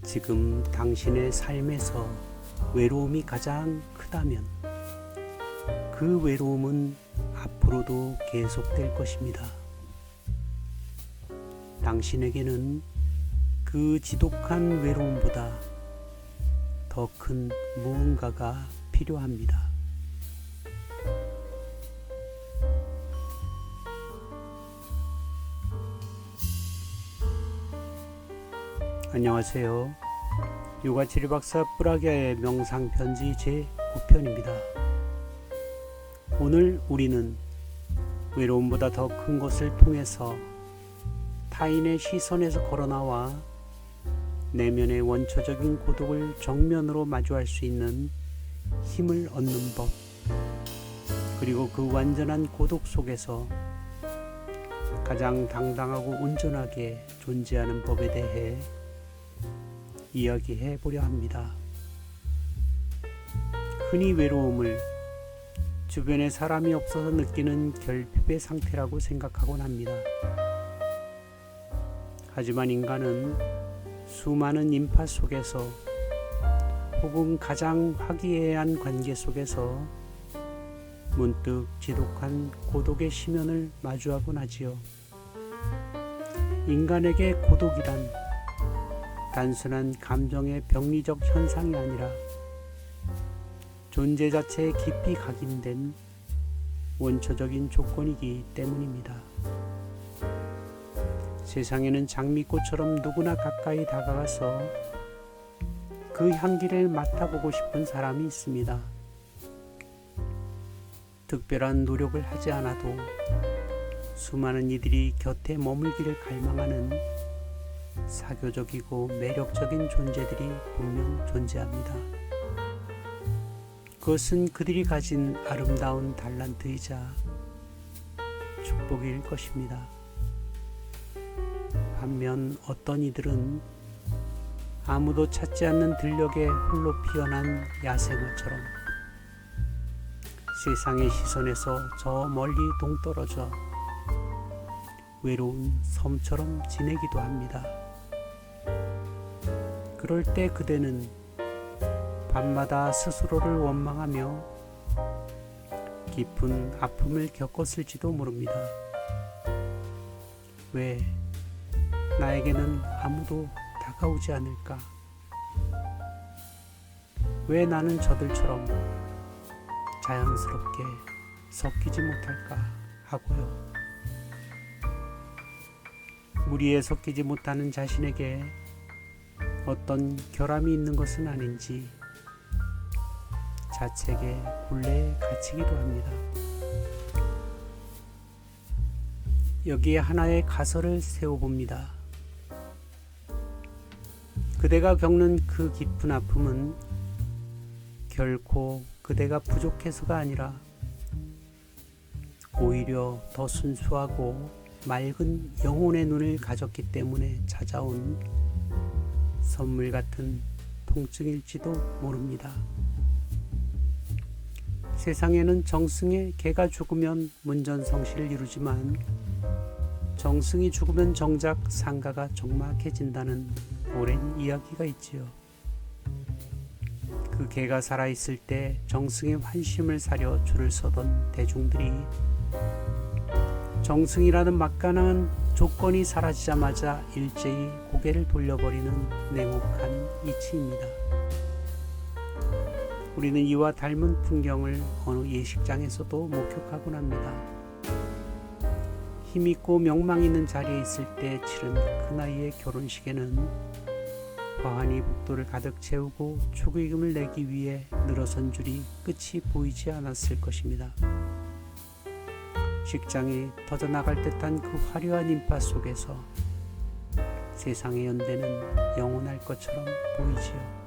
지금 당신의 삶에서 외로움이 가장 크다면 그 외로움은 앞으로도 계속될 것입니다. 당신에게는 그 지독한 외로움보다 더 큰 무언가가 필요합니다. 안녕하세요. 요가치료박사 뿌라기아의 명상편지 제9편입니다. 오늘 우리는 외로움보다 더 큰 것을 통해서 타인의 시선에서 걸어나와 내면의 원초적인 고독을 정면으로 마주할 수 있는 힘을 얻는 법, 그리고 그 완전한 고독 속에서 가장 당당하고 온전하게 존재하는 법에 대해 이야기해 보려 합니다. 흔히 외로움을 주변에 사람이 없어서 느끼는 결핍의 상태라고 생각하곤 합니다. 하지만 인간은 수많은 인파 속에서 혹은 가장 화기애애한 관계 속에서 문득 지독한 고독의 심연을 마주하곤 하지요. 인간에게 고독이란 단순한 감정의 병리적 현상이 아니라 존재 자체에 깊이 각인된 원초적인 조건이기 때문입니다. 세상에는 장미꽃처럼 누구나 가까이 다가가서 그 향기를 맡아보고 싶은 사람이 있습니다. 특별한 노력을 하지 않아도 수많은 이들이 곁에 머물기를 갈망하는 사교적이고 매력적인 존재들이 분명 존재합니다. 그것은 그들이 가진 아름다운 달란트이자 축복일 것입니다. 반면 어떤 이들은 아무도 찾지 않는 들녘에 홀로 피어난 야생화처럼 세상의 시선에서 저 멀리 동떨어져 외로운 섬처럼 지내기도 합니다. 그럴 때 그대는 밤마다 스스로를 원망하며 깊은 아픔을 겪었을지도 모릅니다. 왜 나에게는 아무도 다가오지 않을까? 왜 나는 저들처럼 자연스럽게 섞이지 못할까 하고요. 무리에 섞이지 못하는 자신에게 어떤 결함이 있는 것은 아닌지 자책의 굴레에 갇히기도 합니다. 여기에 하나의 가설을 세워봅니다. 그대가 겪는 그 깊은 아픔은 결코 그대가 부족해서가 아니라 오히려 더 순수하고 맑은 영혼의 눈을 가졌기 때문에 찾아온 선물 같은 통증일지도 모릅니다. 세상에는 정승의 개가 죽으면 문전성시를 이루지만 정승이 죽으면 정작 상가가 적막해진다는 오랜 이야기가 있지요. 그 개가 살아있을 때 정승의 환심을 사려 줄을 서던 대중들이 정승이라는 막강한 조건이 사라지자마자 일제히 고개를 돌려버리는 냉혹한 이치입니다. 우리는 이와 닮은 풍경을 어느 예식장에서도 목격하곤 합니다. 힘있고 명망 있는 자리에 있을 때 치른 그 나이의 결혼식에는 과한이 복도를 가득 채우고 축의금을 내기 위해 늘어선 줄이 끝이 보이지 않았을 것입니다. 식장이 터져나갈 듯한 그 화려한 인파 속에서 세상의 연대는 영원할 것처럼 보이지요.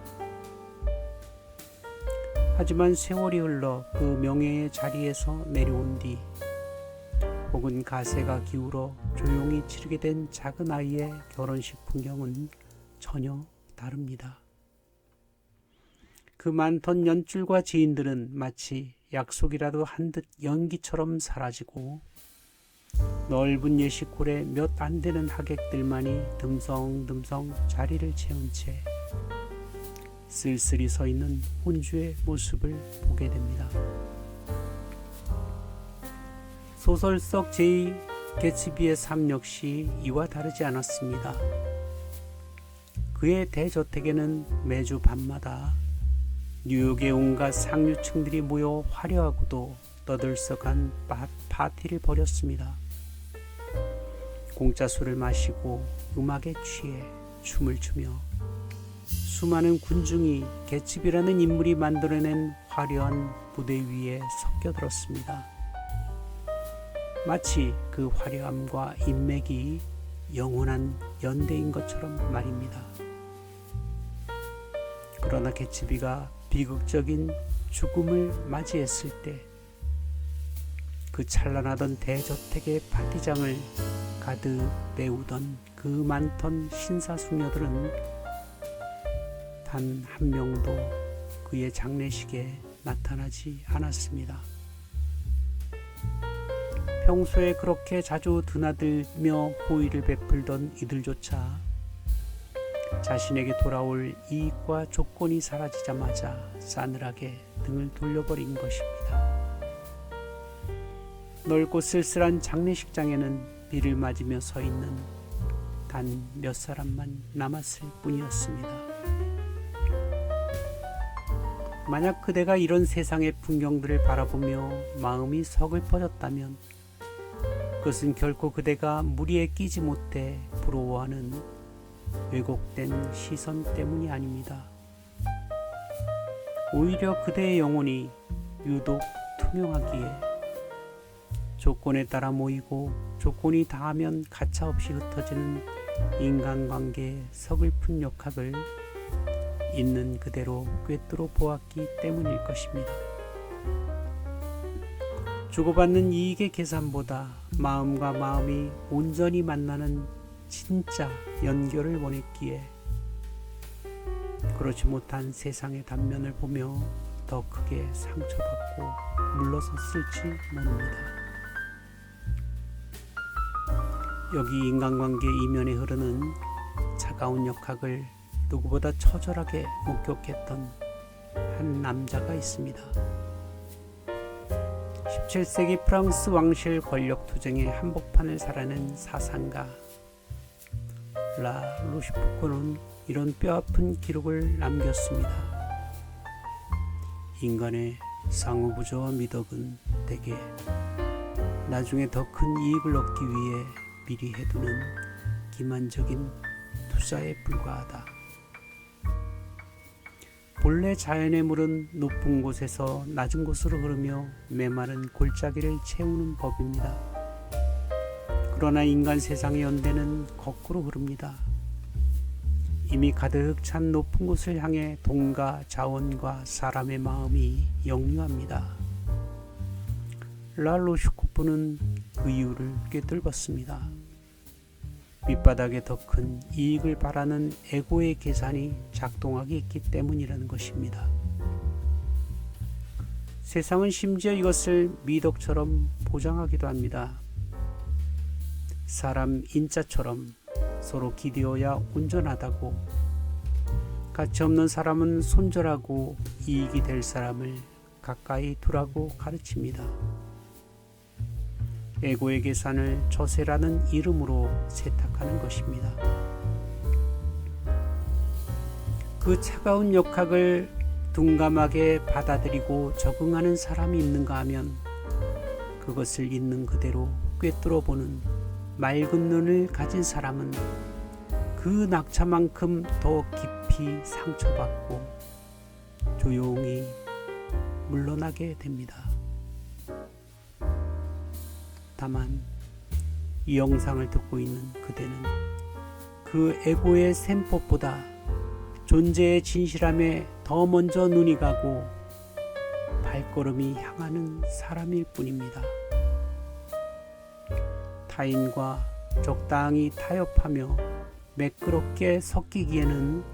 하지만 세월이 흘러 그 명예의 자리에서 내려온 뒤 혹은 가세가 기울어 조용히 치르게 된 작은 아이의 결혼식 풍경은 전혀 다릅니다. 그 많던 연줄과 지인들은 마치 약속이라도 한 듯 연기처럼 사라지고 넓은 예식홀에 몇 안 되는 하객들만이 듬성듬성 자리를 채운 채 쓸쓸히 서 있는 혼주의 모습을 보게 됩니다. 소설 속 제2 개츠비의 삶 역시 이와 다르지 않았습니다. 그의 대저택에는 매주 밤마다 뉴욕의 온갖 상류층들이 모여 화려하고도 떠들썩한 파티를 벌였습니다. 공짜 술을 마시고 음악에 취해 춤을 추며 수많은 군중이 개츠비라는 인물이 만들어낸 화려한 무대 위에 섞여들었습니다. 마치 그 화려함과 인맥이 영원한 연대인 것처럼 말입니다. 그러나 개츠비가 비극적인 죽음을 맞이했을 때 그 찬란하던 대저택의 파티장을 가득 메우던 그 많던 신사숙녀들은 단 한 명도 그의 장례식에 나타나지 않았습니다. 평소에 그렇게 자주 드나들며 호의를 베풀던 이들조차 자신에게 돌아올 이익과 조건이 사라지자마자 싸늘하게 등을 돌려버린 것입니다. 넓고 쓸쓸한 장례식장에는 비를 맞으며 서 있는 단 몇 사람만 남았을 뿐이었습니다. 만약 그대가 이런 세상의 풍경들을 바라보며 마음이 서글퍼졌다면 그것은 결코 그대가 무리에 끼지 못해 부러워하는 왜곡된 시선 때문이 아닙니다. 오히려 그대의 영혼이 유독 투명하기에 조건에 따라 모이고 조건이 닿으면 가차없이 흩어지는 인간관계의 서글픈 역학을 있는 그대로 꿰뚫어 보았기 때문일 것입니다. 주고받는 이익의 계산보다 마음과 마음이 온전히 만나는 진짜 연결을 원했기에 그렇지 못한 세상의 단면을 보며 더 크게 상처받고 물러섰을지 모릅니다. 여기 인간관계 이면에 흐르는 차가운 역학을 누구보다 처절하게 목격했던 한 남자가 있습니다. 17세기 프랑스 왕실 권력투쟁의 한복판을 살아낸 사상가 라 루시포코는 이런 뼈아픈 기록을 남겼습니다. 인간의 상호부조와 미덕은 대개 나중에 더 큰 이익을 얻기 위해 미리 해두는 기만적인 투자에 불과하다. 본래 자연의 물은 높은 곳에서 낮은 곳으로 흐르며 메마른 골짜기를 채우는 법입니다. 그러나 인간 세상의 연대는 거꾸로 흐릅니다. 이미 가득 찬 높은 곳을 향해 돈과 자원과 사람의 마음이 역류합니다. 랄로슈코프는 그 이유를 꿰뚫었습니다. 밑바닥에 더 큰 이익을 바라는 에고의 계산이 작동하기 있기 때문이라는 것입니다. 세상은 심지어 이것을 미덕처럼 보장하기도 합니다. 사람 인자처럼 서로 기대어야 온전하다고, 가치없는 사람은 손절하고 이익이 될 사람을 가까이 두라고 가르칩니다. 에고의 계산을 저세라는 이름으로 세탁하는 것입니다. 그 차가운 역학을 둔감하게 받아들이고 적응하는 사람이 있는가 하면 그것을 있는 그대로 꿰뚫어 보는 맑은 눈을 가진 사람은 그 낙차만큼 더 깊이 상처받고 조용히 물러나게 됩니다. 다만 이 영상을 듣고 있는 그대는 그 에고의 셈법보다 존재의 진실함에 더 먼저 눈이 가고 발걸음이 향하는 사람일 뿐입니다. 타인과 적당히 타협하며 매끄럽게 섞이기에는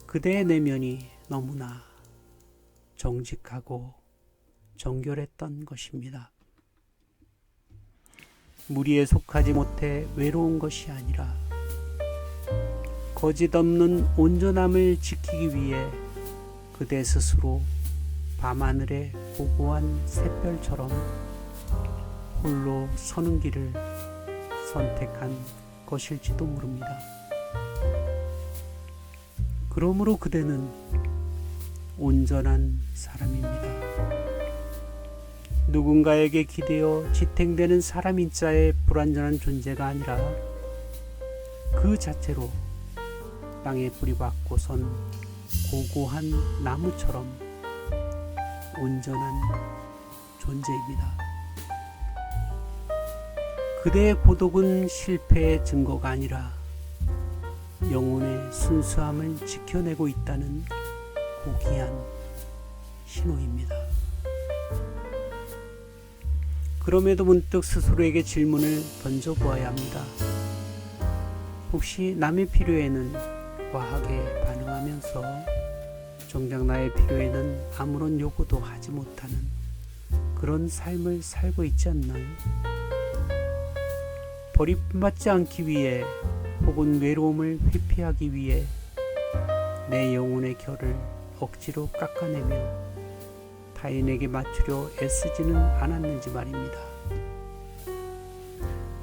그대의 내면이 너무나 정직하고 정결했던 것입니다. 무리에 속하지 못해 외로운 것이 아니라 거짓 없는 온전함을 지키기 위해 그대 스스로 밤하늘의 고고한 샛별처럼 홀로 서는 길을 선택한 것일지도 모릅니다. 그러므로 그대는 온전한 사람입니다. 누군가에게 기대어 지탱되는 사람인자의 불완전한 존재가 아니라 그 자체로 땅에 뿌리박고 선 고고한 나무처럼 온전한 존재입니다. 그대의 고독은 실패의 증거가 아니라 영혼의 순수함을 지켜내고 있다는 고귀한 신호입니다. 그럼에도 문득 스스로에게 질문을 던져보아야 합니다. 혹시 남의 필요에는 과하게 반응하면서 정작 나의 필요에는 아무런 요구도 하지 못하는 그런 삶을 살고 있지 않나요? 버림받지 않기 위해 혹은 외로움을 회피하기 위해 내 영혼의 결을 억지로 깎아내며 타인에게 맞추려 애쓰지는 않았는지 말입니다.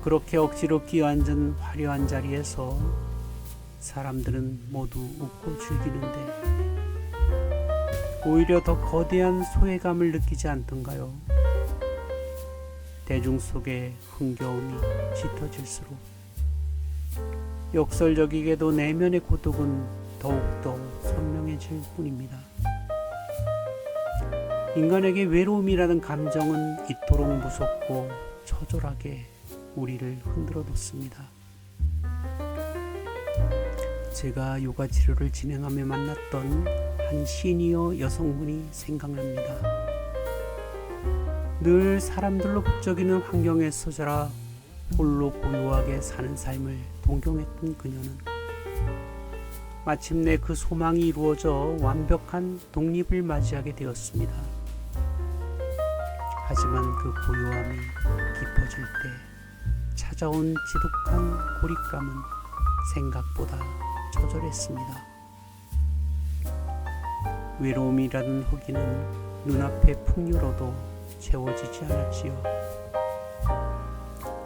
그렇게 억지로 끼어앉은 화려한 자리에서 사람들은 모두 웃고 즐기는데 오히려 더 거대한 소외감을 느끼지 않던가요? 대중 속의 흥겨움이 짙어질수록 역설적이게도 내면의 고독은 더욱더 선명해질 뿐입니다. 인간에게 외로움이라는 감정은 이토록 무섭고 처절하게 우리를 흔들어 놓습니다. 제가 요가 치료를 진행하며 만났던 한 시니어 여성분이 생각납니다. 늘 사람들로 북적이는 환경에서 자라 홀로 고요하게 사는 삶을 동경했던 그녀는 마침내 그 소망이 이루어져 완벽한 독립을 맞이하게 되었습니다. 하지만 그 고요함이 깊어질 때 찾아온 지독한 고립감은 생각보다 처절했습니다. 외로움이라는 허기는 눈앞의 풍류로도 채워지지 않았지요.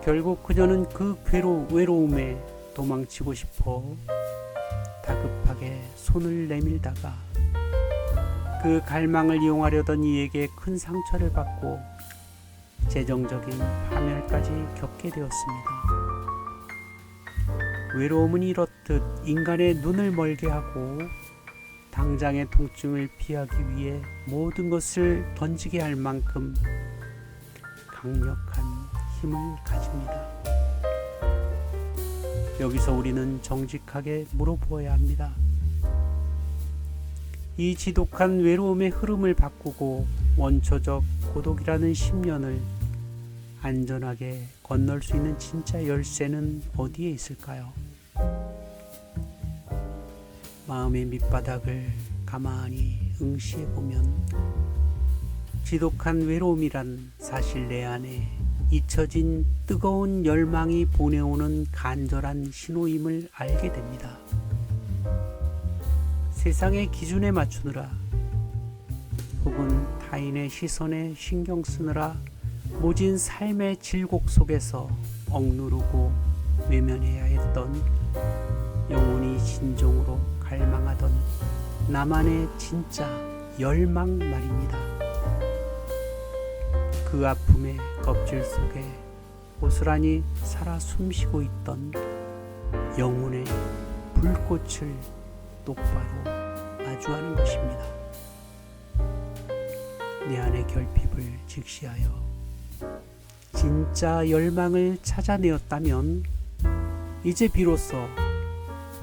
결국 그녀는 그 외로움에 도망치고 싶어 다급하게 손을 내밀다가 그 갈망을 이용하려던 이에게 큰 상처를 받고 재정적인 파멸까지 겪게 되었습니다. 외로움은 이렇듯 인간의 눈을 멀게 하고 당장의 통증을 피하기 위해 모든 것을 던지게 할 만큼 강력한 힘을 가집니다. 여기서 우리는 정직하게 물어보아야 합니다. 이 지독한 외로움의 흐름을 바꾸고 원초적 고독이라는 심연을 안전하게 건널 수 있는 진짜 열쇠는 어디에 있을까요? 마음의 밑바닥을 가만히 응시해보면 지독한 외로움이란 사실 내 안에 잊혀진 뜨거운 열망이 보내오는 간절한 신호임을 알게 됩니다. 세상의 기준에 맞추느라 혹은 타인의 시선에 신경 쓰느라 모진 삶의 질곡 속에서 억누르고 외면해야 했던 영혼이 진정으로 갈망하던 나만의 진짜 열망 말입니다. 그 아픔의 껍질 속에 고스란히 살아 숨쉬고 있던 영혼의 불꽃을 똑바로 마주하는 것입니다. 내 안의 결핍을 직시하여 진짜 열망을 찾아내었다면 이제 비로소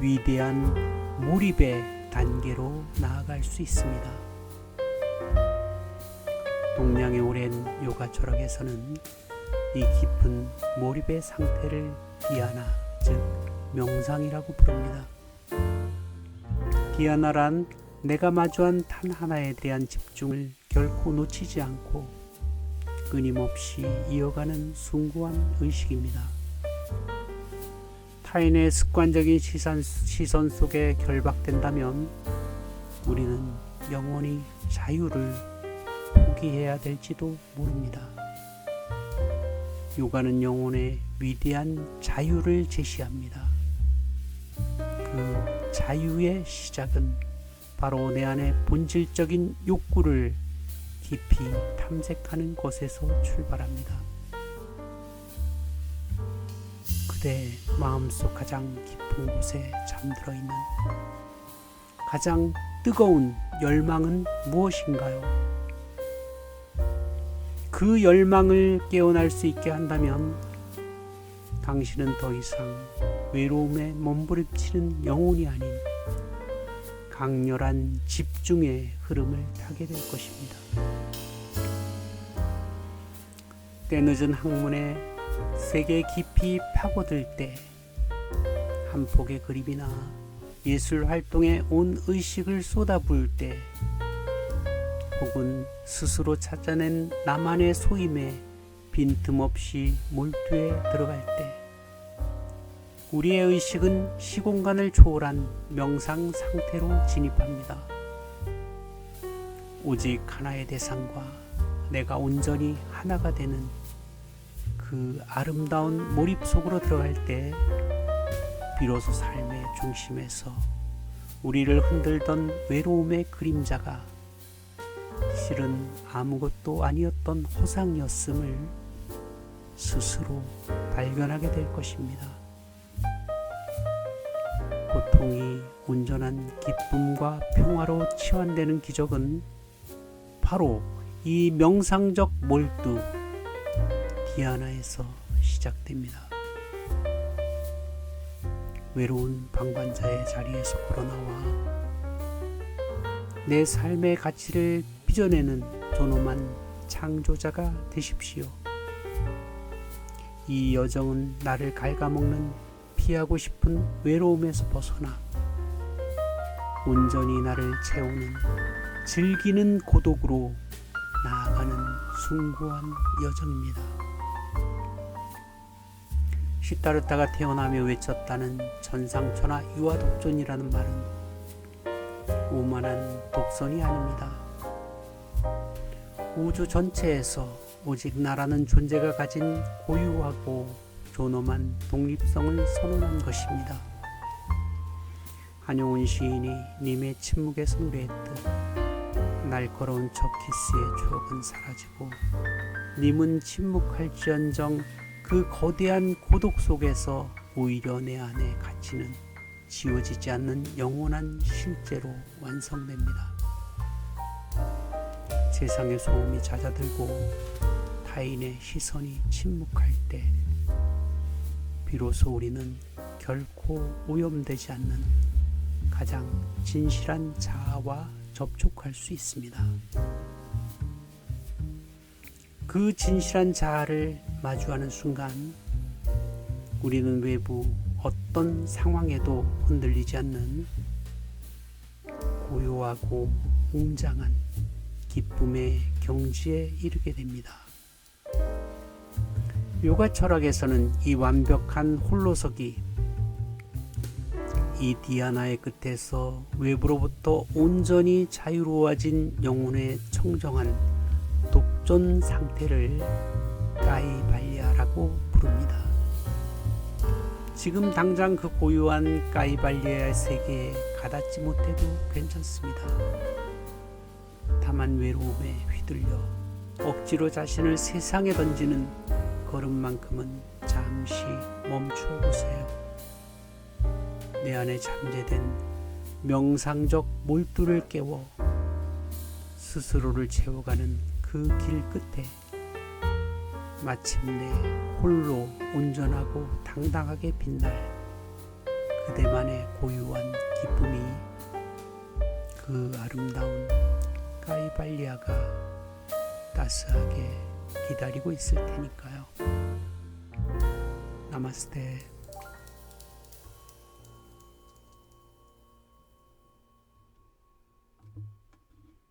위대한 몰입의 단계로 나아갈 수 있습니다. 동양의 오랜 요가 철학에서는 이 깊은 몰입의 상태를 디아나, 즉 명상이라고 부릅니다. 디아나란 내가 마주한 단 하나에 대한 집중을 결코 놓치지 않고 끊임없이 이어가는 숭고한 의식입니다. 타인의 습관적인 시선 속에 결박된다면 우리는 영원히 자유를 포기해야 될지도 모릅니다. 요가는 영혼의 위대한 자유를 제시합니다. 그 자유의 시작은 바로 내 안의 본질적인 욕구를 깊이 탐색하는 것에서 출발합니다. 그대 마음속 가장 깊은 곳에 잠들어 있는 가장 뜨거운 열망은 무엇인가요? 그 열망을 깨어날 수 있게 한다면 당신은 더 이상 외로움에 몸부림치는 영혼이 아닌 강렬한 집중의 흐름을 타게 될 것입니다. 때늦은 학문에 세계 깊이 파고들 때 한 폭의 그림이나 예술 활동에 온 의식을 쏟아부을 때 혹은 스스로 찾아낸 나만의 소임에 빈틈없이 몰두해 들어갈 때 우리의 의식은 시공간을 초월한 명상 상태로 진입합니다. 오직 하나의 대상과 내가 온전히 하나가 되는 그 아름다운 몰입 속으로 들어갈 때 비로소 삶의 중심에서 우리를 흔들던 외로움의 그림자가 실은 아무것도 아니었던 허상이었음을 스스로 발견하게 될 것입니다. 고통이 온전한 기쁨과 평화로 치환되는 기적은 바로 이 명상적 몰두 디아나에서 시작됩니다. 외로운 방관자의 자리에서 걸어나와 내 삶의 가치를 빚어내는 존엄한 창조자가 되십시오. 이 여정은 나를 갉아먹는 피하고 싶은 외로움에서 벗어나 온전히 나를 채우는 즐기는 고독으로 나아가는 숭고한 여정입니다. 시타르타가 태어나며 외쳤다는 천상천하 유아독존이라는 말은 오만한 독선이 아닙니다. 우주 전체에서 오직 나라는 존재가 가진 고유하고 존엄한 독립성을 선언한 것입니다. 한용운 시인이 님의 침묵에서 노래했듯 날카로운 첫 키스의 추억은 사라지고 님은 침묵할지언정 그 거대한 고독 속에서 오히려 내 안의 가치는 지워지지 않는 영원한 실제로 완성됩니다. 세상의 소음이 잦아들고 타인의 시선이 침묵할 때 비로소 우리는 결코 오염되지 않는 가장 진실한 자아와 접촉할 수 있습니다. 그 진실한 자아를 마주하는 순간 우리는 외부 어떤 상황에도 흔들리지 않는 고요하고 웅장한 기쁨의 경지에 이르게 됩니다. 요가 철학에서는 이 완벽한 홀로서기, 이 디아나의 끝에서 외부로부터 온전히 자유로워진 영혼의 청정한 독존 상태를 까이발리아라고 부릅니다. 지금 당장 그 고요한 까이발리아의 세계에 가닿지 못해도 괜찮습니다. 다만 외로움에 휘둘려 억지로 자신을 세상에 던지는 걸음만큼은 잠시 멈추어 보세요. 내 안에 잠재된 명상적 몰두를 깨워 스스로를 채워가는 그 길 끝에 마침내 홀로 온전하고 당당하게 빛날 그대만의 고유한 기쁨이 그 아름다운 까이발리아가 따스하게 기다리고 있을 테니까요. 나마스테.